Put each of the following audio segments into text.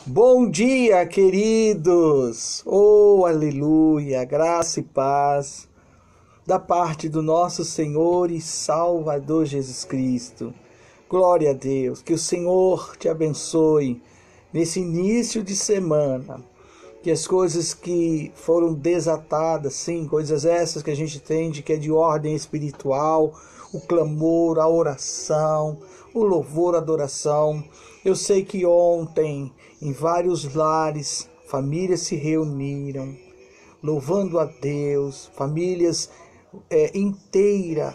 Bom dia, queridos! Oh, aleluia! Graça e paz da parte do nosso Senhor e Salvador Jesus Cristo. Glória a Deus! Que o Senhor te abençoe nesse início de semana. Que as coisas que foram desatadas, sim, coisas essas que a gente entende que é de ordem espiritual, o clamor, a oração, o louvor, a adoração. Eu sei que ontem, em vários lares, famílias se reuniram, louvando a Deus, famílias inteiras,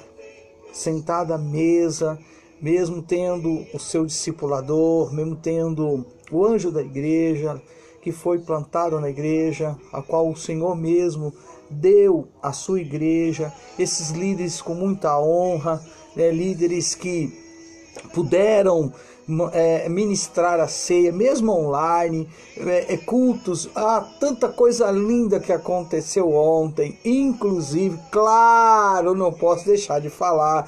sentada à mesa, mesmo tendo o seu discipulador, mesmo tendo o anjo da igreja, que foi plantado na igreja, a qual o Senhor mesmo deu à sua igreja, esses líderes com muita honra, líderes que puderam ministrar a ceia, mesmo online, cultos, tanta coisa linda que aconteceu ontem, inclusive, claro, não posso deixar de falar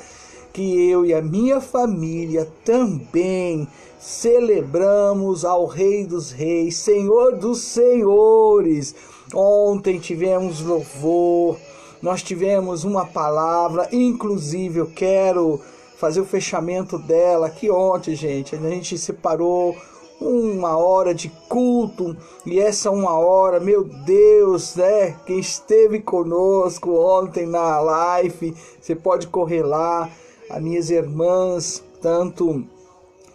que eu e a minha família também celebramos ao Rei dos Reis, Senhor dos Senhores. Ontem tivemos louvor, nós tivemos uma palavra, inclusive eu quero fazer o fechamento dela, que ontem, gente, a gente separou uma hora de culto, e essa uma hora, meu Deus, né, quem esteve conosco ontem na live, você pode correr lá, as minhas irmãs, tanto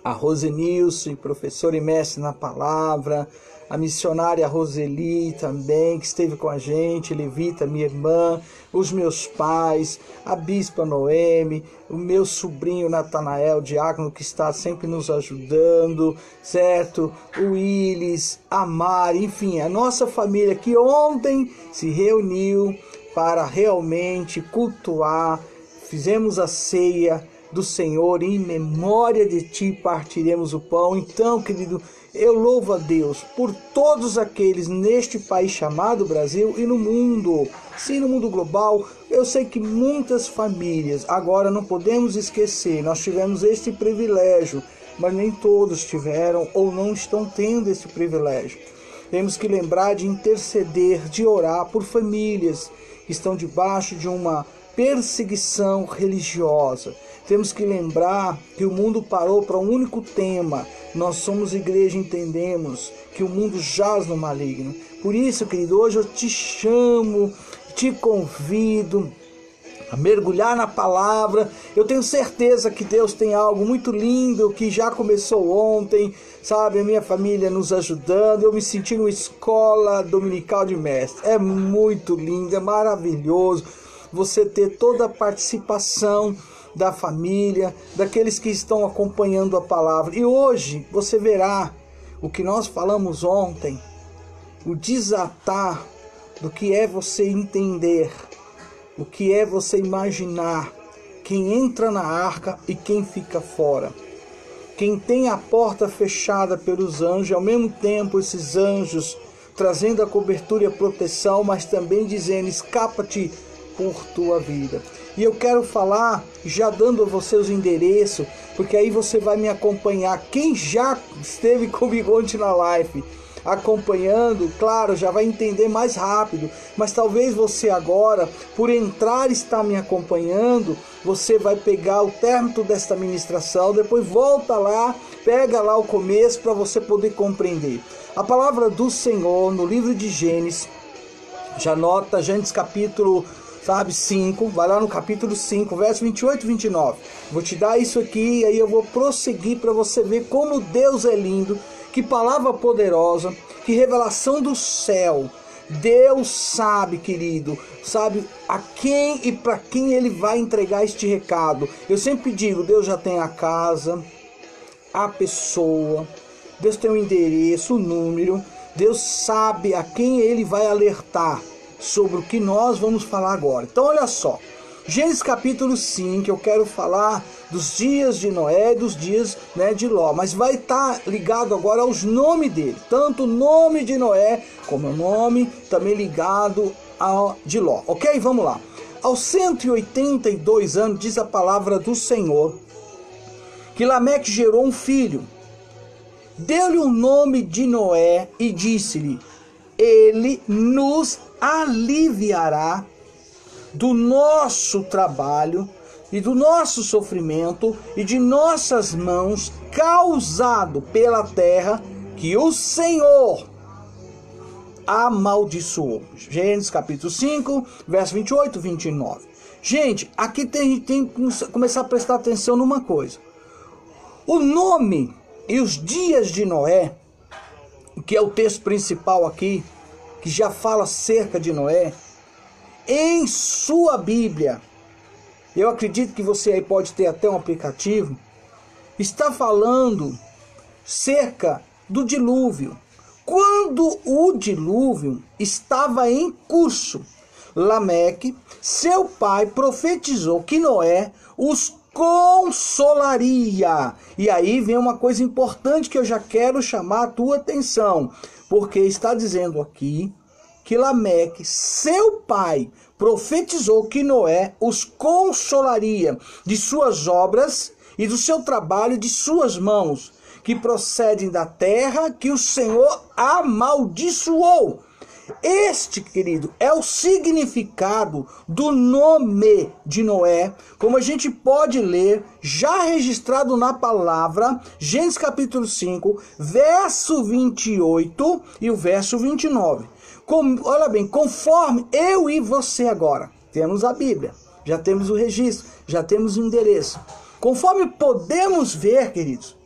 a Rosenilson, professora e mestre na palavra, a missionária Roseli também, que esteve com a gente, Levita, minha irmã, os meus pais, a bispa Noemi, o meu sobrinho Natanael, diácono, que está sempre nos ajudando, certo? O Willis, a Mari, enfim, a nossa família que ontem se reuniu para realmente cultuar, fizemos a ceia do Senhor, em memória de ti partiremos o pão. Então, querido, eu louvo a Deus por todos aqueles neste país chamado Brasil e no mundo, sim, no mundo global. Eu sei que muitas famílias, agora não podemos esquecer, nós tivemos este privilégio, mas nem todos tiveram ou não estão tendo esse privilégio. Temos que lembrar de interceder, de orar por famílias que estão debaixo de uma perseguição religiosa. Temos que lembrar que o mundo parou para um único tema. Nós somos igreja, entendemos que o mundo jaz no maligno. Por isso, querido, hoje eu te chamo, te convido a mergulhar na palavra. Eu tenho certeza que Deus tem algo muito lindo que já começou ontem, sabe? A minha família nos ajudando. Eu me senti numa escola dominical de mestre. É muito lindo, é maravilhoso você ter toda a participação da família, daqueles que estão acompanhando a palavra. E hoje você verá o que nós falamos ontem, o desatar do que é você entender, o que é você imaginar, quem entra na arca e quem fica fora. Quem tem a porta fechada pelos anjos, ao mesmo tempo esses anjos trazendo a cobertura e a proteção, mas também dizendo, escapa-te por tua vida. E eu quero falar, já dando a você os endereços, porque aí você vai me acompanhar. Quem já esteve comigo ontem na live, acompanhando, claro, já vai entender mais rápido. Mas talvez você agora, por entrar e estar me acompanhando, você vai pegar o término desta ministração, depois volta lá, pega lá o começo para você poder compreender. A palavra do Senhor no livro de Gênesis, já nota, Gênesis capítulo 5, vai lá no capítulo 5, verso 28 e 29. Vou te dar isso aqui e aí eu vou prosseguir para você ver como Deus é lindo, que palavra poderosa, que revelação do céu. Deus sabe, querido, sabe a quem e para quem Ele vai entregar este recado. Eu sempre digo, Deus já tem a casa, a pessoa, Deus tem o endereço, o número, Deus sabe a quem Ele vai alertar sobre o que nós vamos falar agora. Então olha só, Gênesis capítulo 5, eu quero falar dos dias de Noé e dos dias, de Ló, mas vai estar ligado agora aos nomes dele, tanto o nome de Noé como o nome também ligado ao de Ló, ok? Vamos lá. Aos 182 anos, diz a palavra do Senhor, que Lameque gerou um filho, deu-lhe o nome de Noé e disse-lhe: ele nos aliviará do nosso trabalho e do nosso sofrimento e de nossas mãos causado pela terra que o Senhor amaldiçoou. Gênesis capítulo 5, verso 28 e 29. Gente, aqui tem que começar a prestar atenção numa coisa. O nome e os dias de Noé, que é o texto principal aqui, que já fala acerca de Noé, em sua Bíblia, eu acredito que você aí pode ter até um aplicativo, está falando cerca do dilúvio. Quando o dilúvio estava em curso, Lameque, seu pai, profetizou que Noé os consolaria. E aí vem uma coisa importante que eu já quero chamar a tua atenção, porque está dizendo aqui que Lameque, seu pai, profetizou que Noé os consolaria de suas obras e do seu trabalho de suas mãos, que procedem da terra que o Senhor amaldiçoou. Este, querido, é o significado do nome de Noé, como a gente pode ler, já registrado na palavra, Gênesis capítulo 5, verso 28 e o verso 29. Olha bem, conforme eu e você agora temos a Bíblia, já temos o registro, já temos o endereço. Conforme podemos ver, queridos,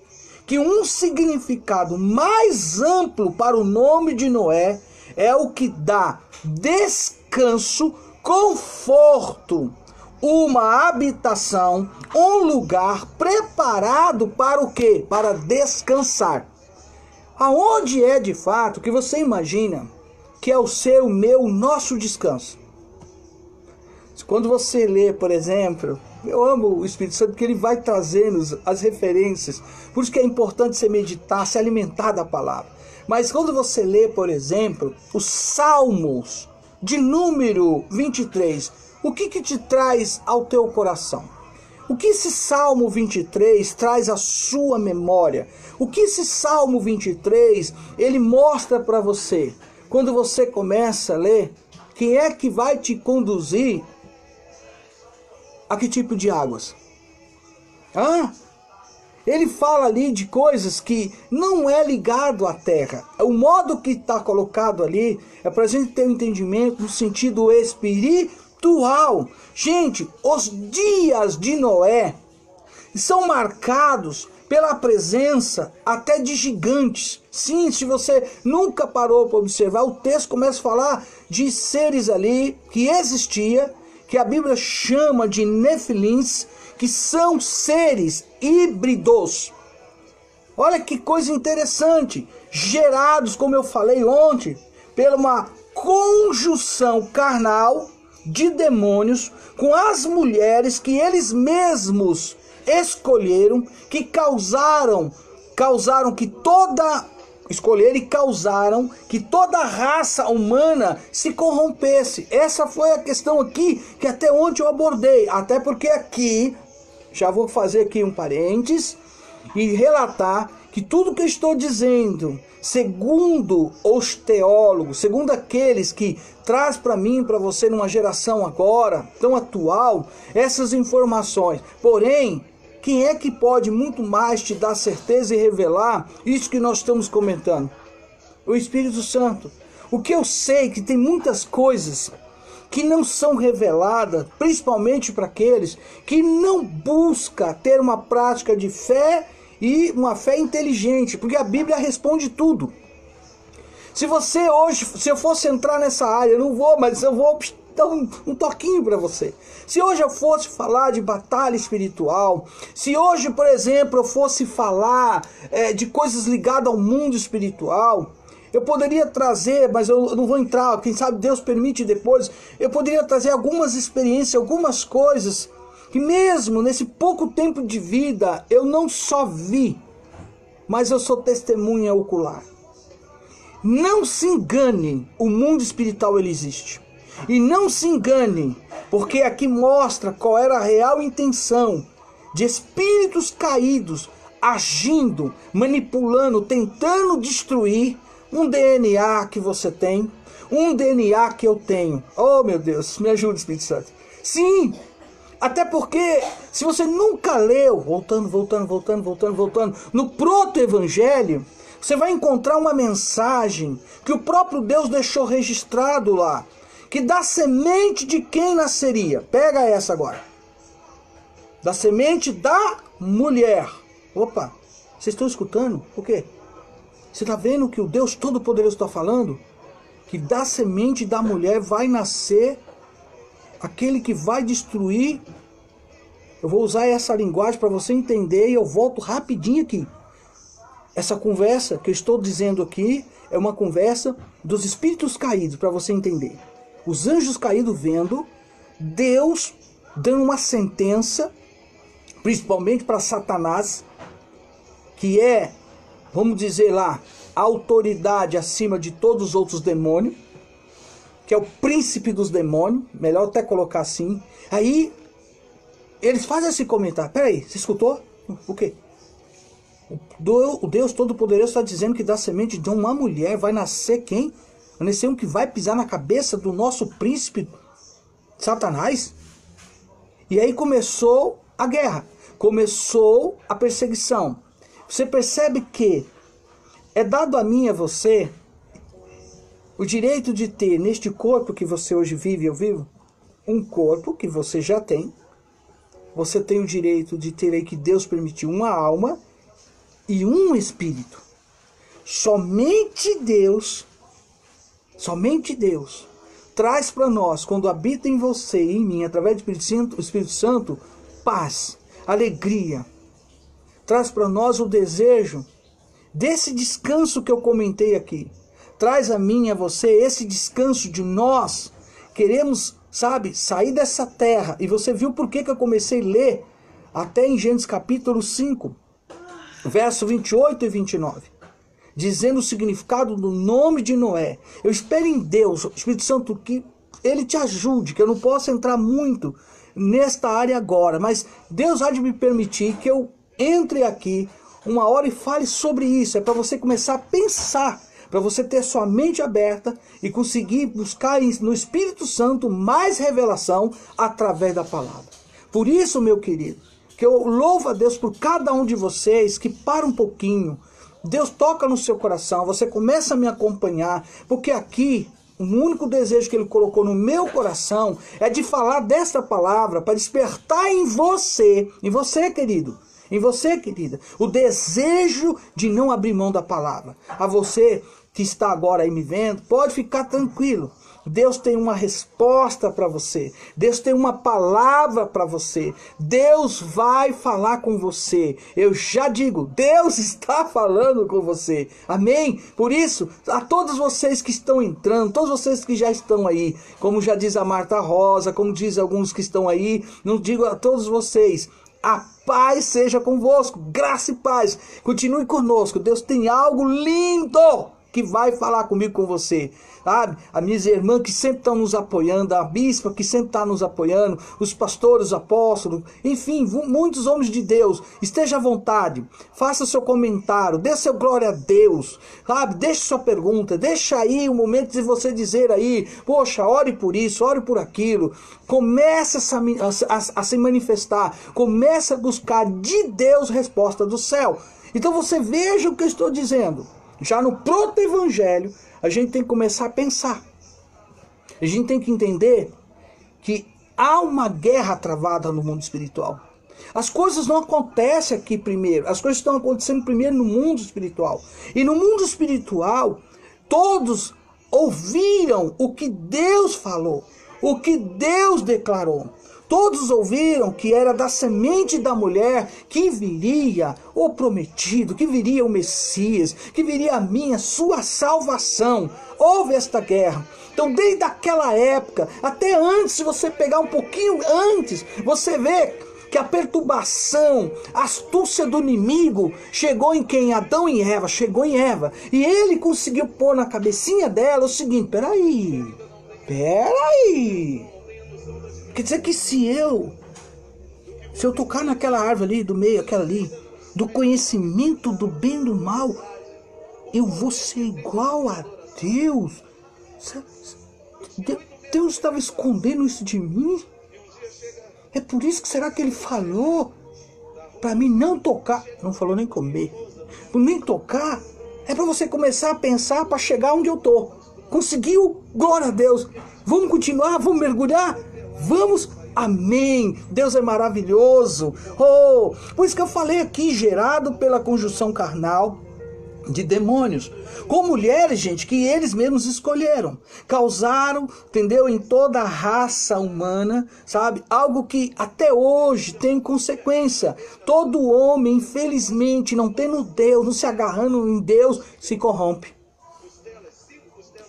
que um significado mais amplo para o nome de Noé é o que dá descanso, conforto, uma habitação, um lugar preparado para o quê? Para descansar. Aonde é de fato que você imagina que é o seu, o meu, o nosso descanso? Quando você lê, por exemplo, eu amo o Espírito Santo porque ele vai trazendo as referências, por isso que é importante você meditar, se alimentar da palavra. Mas quando você lê, por exemplo, os Salmos de número 23, o que te traz ao teu coração? O que esse Salmo 23 traz à sua memória? O que esse Salmo 23, ele mostra para você? Quando você começa a ler, quem é que vai te conduzir a que tipo de águas? Ele fala ali de coisas que não é ligado à terra. O modo que está colocado ali é para a gente ter um entendimento no sentido espiritual. Gente, os dias de Noé são marcados pela presença até de gigantes. Sim, se você nunca parou para observar, o texto começa a falar de seres ali que existia, que a Bíblia chama de nefilins, que são seres híbridos. Olha que coisa interessante, gerados, como eu falei ontem, pela uma conjunção carnal de demônios com as mulheres que eles mesmos escolheram, que causaram que toda a raça humana se corrompesse. Essa foi a questão aqui que até ontem eu abordei, até porque aqui já vou fazer aqui um parênteses e relatar que tudo que eu estou dizendo, segundo os teólogos, segundo aqueles que traz para mim, para você numa geração agora tão atual, essas informações. Porém, quem é que pode muito mais te dar certeza e revelar isso que nós estamos comentando? O Espírito Santo. O que eu sei é que tem muitas coisas que não são reveladas, principalmente para aqueles que não buscam ter uma prática de fé e uma fé inteligente, porque a Bíblia responde tudo. Se você hoje, se eu fosse entrar nessa área, eu não vou, mas eu vou dar um toquinho para você. Se hoje eu fosse falar de batalha espiritual, se hoje, por exemplo, eu fosse falar de coisas ligadas ao mundo espiritual, eu poderia trazer, mas eu não vou entrar, quem sabe Deus permite depois, eu poderia trazer algumas experiências, algumas coisas que mesmo nesse pouco tempo de vida eu não só vi, mas eu sou testemunha ocular. Não se engane, o mundo espiritual ele existe. E não se engane, porque aqui mostra qual era a real intenção de espíritos caídos agindo, manipulando, tentando destruir um DNA que você tem, um DNA que eu tenho. Oh, meu Deus, me ajuda, Espírito Santo. Sim, até porque, se você nunca leu, voltando, no proto-evangelho, você vai encontrar uma mensagem que o próprio Deus deixou registrado lá, que da semente de quem nasceria? Pega essa agora. Da semente da mulher. Opa, vocês estão escutando? O quê? Você está vendo o que o Deus Todo-Poderoso está falando? Que da semente da mulher vai nascer aquele que vai destruir. Eu vou usar essa linguagem para você entender e eu volto rapidinho aqui. Essa conversa que eu estou dizendo aqui é uma conversa dos espíritos caídos, para você entender. Os anjos caídos vendo Deus dando uma sentença, principalmente para Satanás, que é, vamos dizer lá, a autoridade acima de todos os outros demônios, que é o príncipe dos demônios, melhor até colocar assim. Aí eles fazem esse comentário. Peraí, você escutou? O quê? O Deus Todo-Poderoso está dizendo que da semente de uma mulher vai nascer quem? Vai nascer um que vai pisar na cabeça do nosso príncipe Satanás? E aí começou a guerra, começou a perseguição. Você percebe que é dado a mim e a você o direito de ter neste corpo que você hoje vive e eu vivo, um corpo que você já tem. Você tem o direito de ter aí que Deus permitiu uma alma e um espírito. Somente Deus traz para nós, quando habita em você e em mim, através do Espírito Santo, paz, alegria. Traz para nós o desejo desse descanso que eu comentei aqui. Traz a mim e a você esse descanso de nós. Queremos, sabe, sair dessa terra. E você viu por que eu comecei a ler até em Gênesis capítulo 5, verso 28 e 29. Dizendo o significado do nome de Noé. Eu espero em Deus, Espírito Santo, que Ele te ajude, que eu não possa entrar muito nesta área agora. Mas Deus há de me permitir que eu entre aqui uma hora e fale sobre isso. É para você começar a pensar, para você ter sua mente aberta e conseguir buscar no Espírito Santo mais revelação através da palavra. Por isso, meu querido, que eu louvo a Deus por cada um de vocês que para um pouquinho. Deus toca no seu coração, você começa a me acompanhar, porque aqui o único desejo que Ele colocou no meu coração é de falar desta palavra para despertar em você querido, em você, querida, o desejo de não abrir mão da palavra. A você que está agora aí me vendo, pode ficar tranquilo. Deus tem uma resposta para você. Deus tem uma palavra para você. Deus vai falar com você. Eu já digo, Deus está falando com você. Amém? Por isso, a todos vocês que estão entrando, todos vocês que já estão aí, como já diz a Marta Rosa, como diz alguns que estão aí, não digo a todos vocês, a paz seja convosco, graça e paz. Continue conosco. Deus tem algo lindo que vai falar comigo, com você, sabe? As minhas irmãs que sempre estão nos apoiando, a bispa que sempre está nos apoiando, os pastores, os apóstolos, enfim, muitos homens de Deus. Esteja à vontade, faça seu comentário, dê seu glória a Deus, sabe? Deixe sua pergunta, deixa aí o momento de você dizer aí, poxa, ore por isso, ore por aquilo. Comece a se manifestar, comece a buscar de Deus resposta do céu. Então você veja o que eu estou dizendo. Já no proto-evangelho, a gente tem que começar a pensar. A gente tem que entender que há uma guerra travada no mundo espiritual. As coisas não acontecem aqui primeiro. As coisas estão acontecendo primeiro no mundo espiritual. E no mundo espiritual, todos ouviram o que Deus falou, o que Deus declarou. Todos ouviram que era da semente da mulher que viria o prometido, que viria o Messias, que viria a minha, sua salvação. Houve esta guerra. Então, desde aquela época, até antes, se você pegar um pouquinho antes, você vê que a perturbação, a astúcia do inimigo chegou em quem? Adão e Eva, chegou em Eva. E ele conseguiu pôr na cabecinha dela o seguinte, peraí. Quer dizer que se eu tocar naquela árvore ali, do meio, aquela ali, do conhecimento do bem e do mal, eu vou ser igual a Deus. Deus estava escondendo isso de mim? É por isso que será que ele falou para mim não tocar? Não falou nem comer. Nem tocar é para você começar a pensar para chegar onde eu tô. Conseguiu? Glória a Deus. Vamos continuar? Vamos mergulhar? Vamos? Amém. Deus é maravilhoso. Oh, por isso que eu falei aqui, gerado pela conjunção carnal de demônios, com mulheres, gente, que eles mesmos escolheram, causaram, entendeu, em toda a raça humana, sabe, algo que até hoje tem consequência. Todo homem, infelizmente, não tendo Deus, não se agarrando em Deus, se corrompe.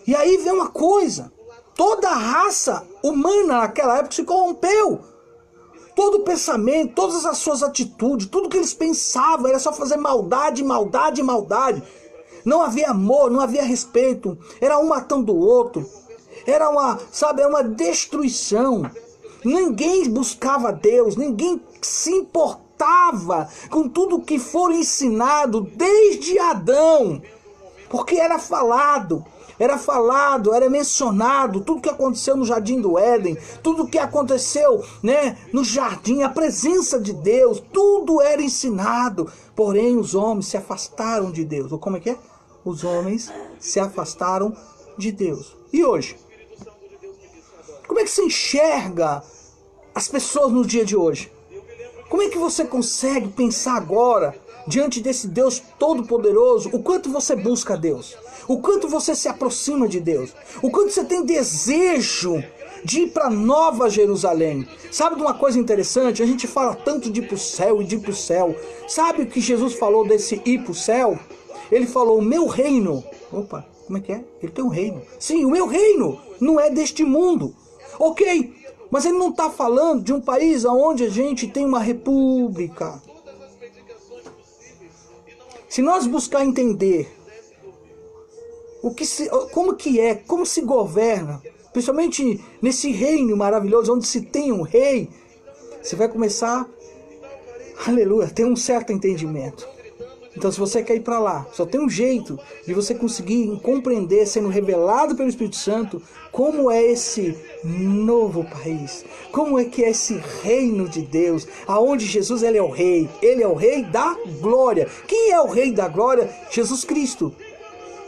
E aí vem uma coisa, toda a raça humana naquela época se corrompeu. Todo o pensamento, todas as suas atitudes, tudo que eles pensavam era só fazer maldade, maldade, maldade. Não havia amor, não havia respeito. Era um matando o outro. Era uma destruição. Ninguém buscava Deus, ninguém se importava com tudo que for ensinado desde Adão. Porque era falado, era mencionado tudo que aconteceu no Jardim do Éden, tudo que aconteceu, né, no jardim, a presença de Deus, tudo era ensinado. Porém, os homens se afastaram de Deus. Ou como é que é? Os homens se afastaram de Deus. E hoje? Como é que se enxerga as pessoas no dia de hoje? Como é que você consegue pensar agora, diante desse Deus todo-poderoso, o quanto você busca Deus? O quanto você se aproxima de Deus? O quanto você tem desejo de ir para Nova Jerusalém? Sabe de uma coisa interessante? A gente fala tanto de ir para o céu e de ir para o céu. Sabe o que Jesus falou desse ir para o céu? Ele falou, o meu reino... Opa, como é que é? Ele tem um reino. Sim, o meu reino não é deste mundo. Ok, mas ele não está falando de um país onde a gente tem uma república. Se nós buscar entender como se governa, principalmente nesse reino maravilhoso, onde se tem um rei, você vai começar, aleluia, ter um certo entendimento. Então, se você quer ir para lá, só tem um jeito de você conseguir compreender, sendo revelado pelo Espírito Santo, como é esse novo país, como é que é esse reino de Deus, aonde Jesus ele é o rei da glória. Quem é o rei da glória? Jesus Cristo,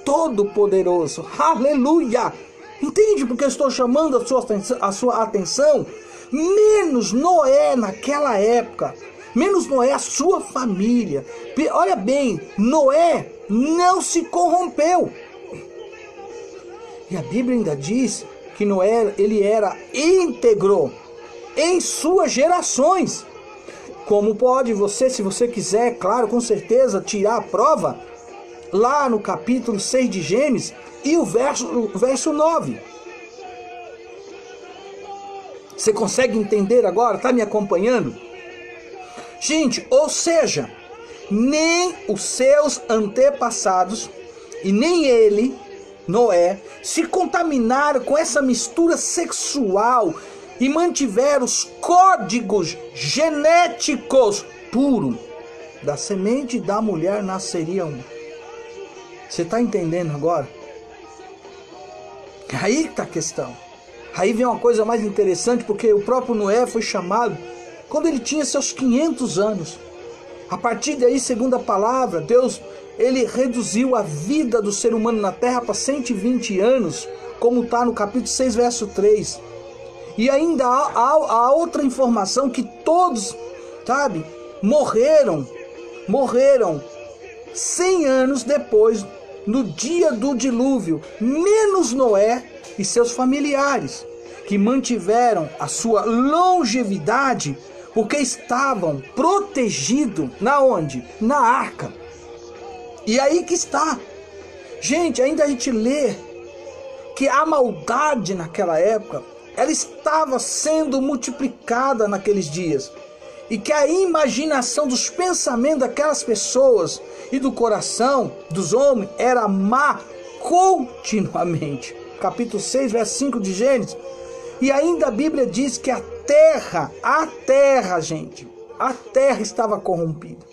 todo-poderoso, aleluia. Entende porque eu estou chamando a sua atenção? Menos Noé naquela época, menos Noé, a sua família. Olha bem, Noé não se corrompeu. E a Bíblia ainda diz que Noé, ele era íntegro em suas gerações. Como pode você, se você quiser, claro, com certeza, tirar a prova, lá no capítulo 6 de Gênesis e o verso 9. Você consegue entender agora? Está me acompanhando? Gente, ou seja, nem os seus antepassados e nem ele, Noé, se contaminaram com essa mistura sexual e mantiveram os códigos genéticos puros. Da semente da mulher nasceria um. Você está entendendo agora? Aí está a questão. Aí vem uma coisa mais interessante, porque o próprio Noé foi chamado quando ele tinha seus 500 anos. A partir daí, segundo a palavra, Deus, ele reduziu a vida do ser humano na terra para 120 anos, como está no capítulo 6, verso 3. E ainda há outra informação que todos, sabe, morreram 100 anos depois, no dia do dilúvio, menos Noé e seus familiares, que mantiveram a sua longevidade porque estavam protegidos na onde? Na arca. E aí que está. Gente, ainda a gente lê que a maldade naquela época, ela estava sendo multiplicada naqueles dias. E que a imaginação dos pensamentos daquelas pessoas e do coração dos homens era má continuamente. Capítulo 6, verso 5 de Gênesis. E ainda a Bíblia diz que a terra, gente, a terra estava corrompida.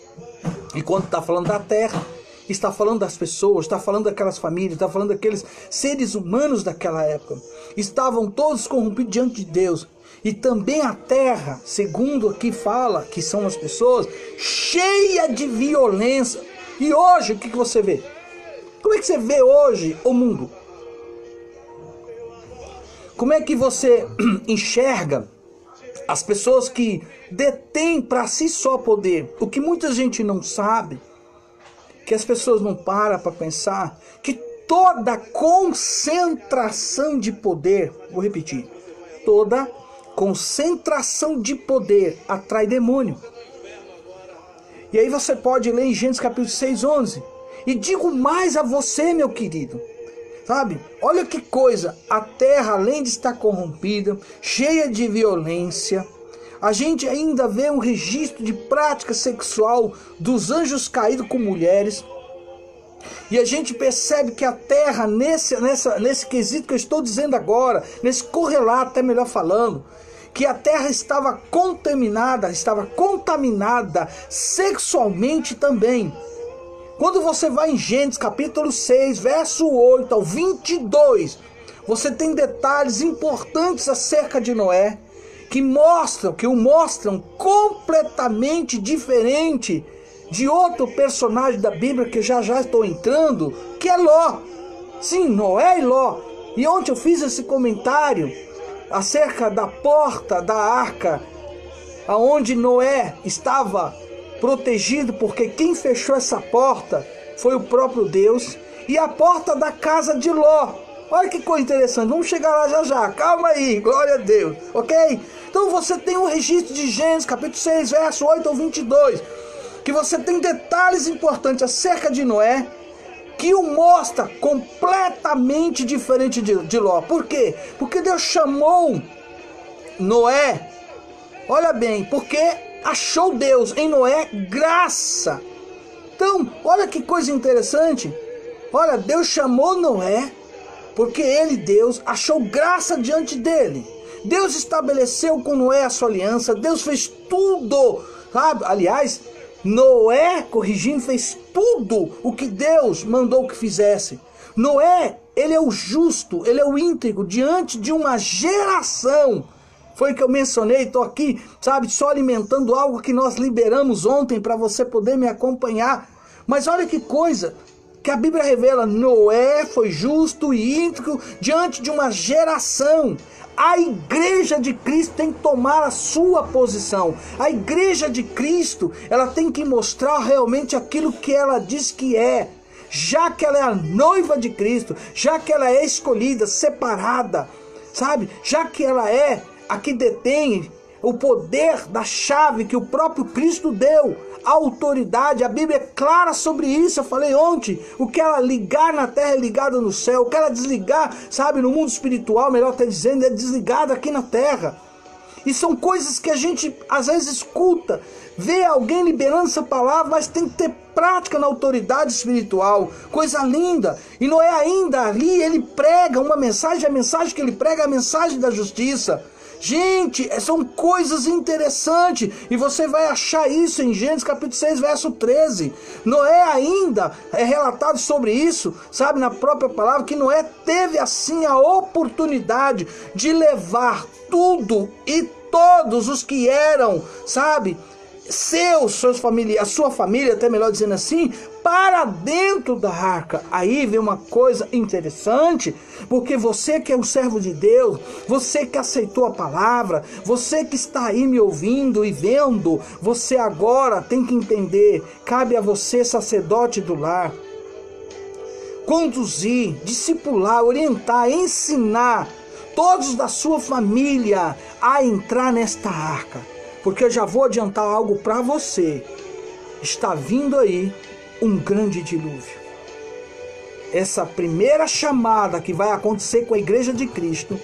E quando está falando da terra, está falando das pessoas, está falando daquelas famílias, está falando daqueles seres humanos daquela época. Estavam todos corrompidos diante de Deus. E também a terra, segundo aqui fala, que são as pessoas, cheia de violência. E hoje, o que você vê? Como é que você vê hoje o mundo? Como é que você enxerga as pessoas que detêm para si só poder? O que muita gente não sabe, que as pessoas não param para pensar, que toda concentração de poder, vou repetir, toda concentração de poder atrai demônio. E aí você pode ler em Gênesis capítulo 6:11. E digo mais a você, meu querido, sabe? Olha que coisa, a terra, além de estar corrompida, cheia de violência, a gente ainda vê um registro de prática sexual dos anjos caídos com mulheres. E a gente percebe que a terra, nesse quesito que eu estou dizendo agora, nesse correlato, até melhor falando, que a terra estava contaminada sexualmente também. Quando você vai em Gênesis capítulo 6, verso 8 ao 22, você tem detalhes importantes acerca de Noé, que o mostram completamente diferente de outro personagem da Bíblia que já estou entrando, que é Ló. Sim, Noé e Ló. E ontem eu fiz esse comentário acerca da porta da arca, aonde Noé estava protegido, porque quem fechou essa porta foi o próprio Deus, e a porta da casa de Ló. Olha que coisa interessante, vamos chegar lá já, calma aí, glória a Deus, ok? Então você tem um registro de Gênesis, capítulo 6, verso 8 ao 22, que você tem detalhes importantes acerca de Noé, que o mostra completamente diferente de Ló. Por quê? Porque Deus chamou Noé, olha bem, porque achou Deus em Noé graça. Então, olha que coisa interessante. Olha, Deus chamou Noé porque ele, Deus, achou graça diante dele. Deus estabeleceu com Noé a sua aliança. Deus fez tudo, sabe? Aliás, Noé, corrigindo, fez tudo o que Deus mandou que fizesse. Noé, ele é o justo, ele é o íntegro diante de uma geração. Foi o que eu mencionei, estou aqui, sabe, só alimentando algo que nós liberamos ontem para você poder me acompanhar. Mas olha que coisa que a Bíblia revela: Noé foi justo e íntegro diante de uma geração. A igreja de Cristo tem que tomar a sua posição. A igreja de Cristo, ela tem que mostrar realmente aquilo que ela diz que é. Já que ela é a noiva de Cristo, já que ela é escolhida, separada, sabe? Já que ela é a que detém o poder da chave que o próprio Cristo deu, a autoridade. A Bíblia é clara sobre isso. Eu falei ontem, o que ela ligar na terra é ligado no céu, o que ela desligar, sabe, no mundo espiritual, melhor até dizendo, é desligado aqui na terra. E são coisas que a gente às vezes escuta, vê alguém liberando essa palavra, mas tem que ter prática na autoridade espiritual. Coisa linda. E Noé ainda ali, ele prega uma mensagem, a mensagem que ele prega é a mensagem da justiça. Gente, são coisas interessantes, e você vai achar isso em Gênesis capítulo 6, verso 13. Noé ainda é relatado sobre isso, sabe, na própria palavra, que Noé teve assim a oportunidade de levar tudo e todos os que eram, sabe, seus familiares, a sua família, até melhor dizendo assim, para dentro da arca. Aí vem uma coisa interessante, porque você que é um servo de Deus, você que aceitou a palavra, você que está aí me ouvindo e vendo, você agora tem que entender, cabe a você, sacerdote do lar, conduzir, discipular, orientar, ensinar todos da sua família a entrar nesta arca. Porque eu já vou adiantar algo para você. Está vindo aí um grande dilúvio. Essa primeira chamada que vai acontecer com a igreja de Cristo,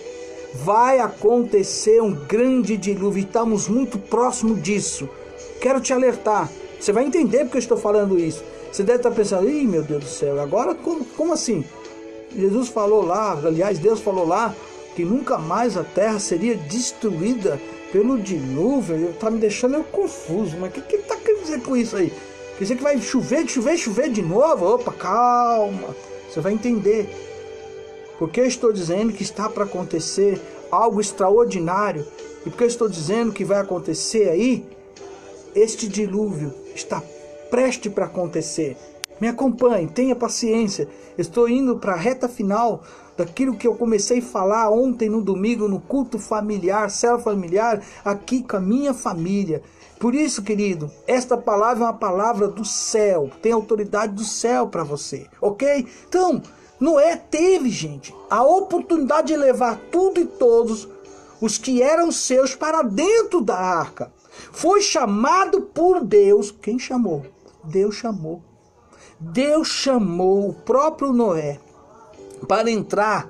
vai acontecer um grande dilúvio. E estamos muito próximo disso. Quero te alertar. Você vai entender porque eu estou falando isso. Você deve estar pensando, ih, meu Deus do céu, agora como assim? Jesus falou lá, aliás, Deus falou lá, que nunca mais a terra seria destruída pelo dilúvio. Está me deixando eu confuso, mas o que está querendo dizer com isso aí? Quer dizer que vai chover, chover, chover de novo? Opa, calma. Você vai entender. Porque eu estou dizendo que está para acontecer algo extraordinário. E porque eu estou dizendo que vai acontecer aí, este dilúvio está prestes para acontecer. Me acompanhe, tenha paciência. Estou indo para a reta final daquilo que eu comecei a falar ontem no domingo, no culto familiar, célula familiar, aqui com a minha família. Por isso, querido, esta palavra é uma palavra do céu, tem autoridade do céu para você, ok? Então, Noé teve, gente, a oportunidade de levar tudo e todos os que eram seus para dentro da arca. Foi chamado por Deus. Quem chamou? Deus chamou. Deus chamou o próprio Noé para entrar